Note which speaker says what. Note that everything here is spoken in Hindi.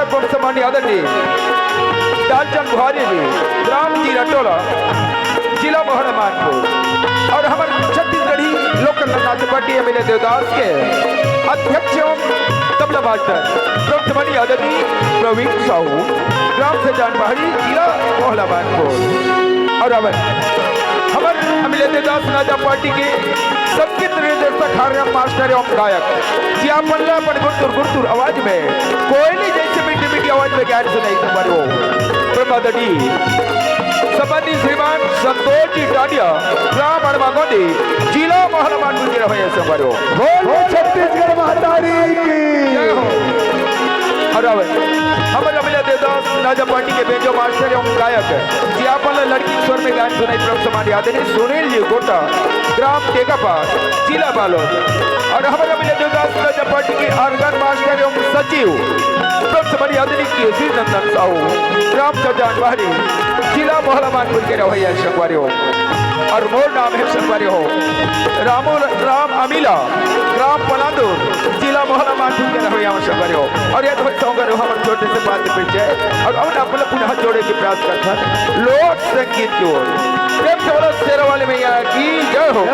Speaker 1: प्रमुख सामान्य आदरणीय दालचंद बुहारी जी, ग्राम जीरा टोला, जिला मोहन मानपुर और हमारे छत्तीसगढ़ी लोकल नाच पार्टी एमएलए देवदास के अध्यक्ष एवं तबला मास्टर प्रमुख सामान्य आदरणीय प्रवीण साहू, ग्राम सजान बहारी, जिला मोहला मानपुर और हमारे एमएलए देवदास नाचा पार्टी के संगीत निर्देशक हारमोनियम मास्टर एवं गायक जी आपल्ला पर गुरतुर आवाज में कोयली जैसे मीठी मीठी आवाज में ज्ञान सुनाई तुम्हारे हो प्रमादड़ी संबंधी श्रीमान संतोष जी टाडिया, ग्राम अड़मागोदी, जिला मोहला मानपुर के रहे तुम्हारे हो
Speaker 2: छत्तीसगढ़ महातारी
Speaker 1: जय हो। और हमारे एमएलए देवदास नाचा पार्टी के बेंजो मास्टर एवं गायक जी आपल्ला लड़की स्वर में गान सुनाई प्रमुख सामान्य आदरणीय सुनील जी गोटा, ग्राम टेकापास, जिला बालोद और हमारे एमएलए देवदास नाचा पार्टी के आर्गन मास्टर एवं सचिव प्रमुख सामान्य आदरणीय केसी नंदन साहू, ग्राम सजान बहारी, जिला मोहला मानपुर के रवैया संगवारी हो और मोर नाम है संगवारी हो राम अमीला, ग्राम पलांदुर, जिला मोहला मानपुर के रवैया संगवारी हो और यह तो संगवारी हो हमारे छोटे से बात परिचय और अब अपने पुनः जोड़े की प्रयास करता लोक संगीत की ओर प्रेम से बोलो शेर वाले मैया की जय हो।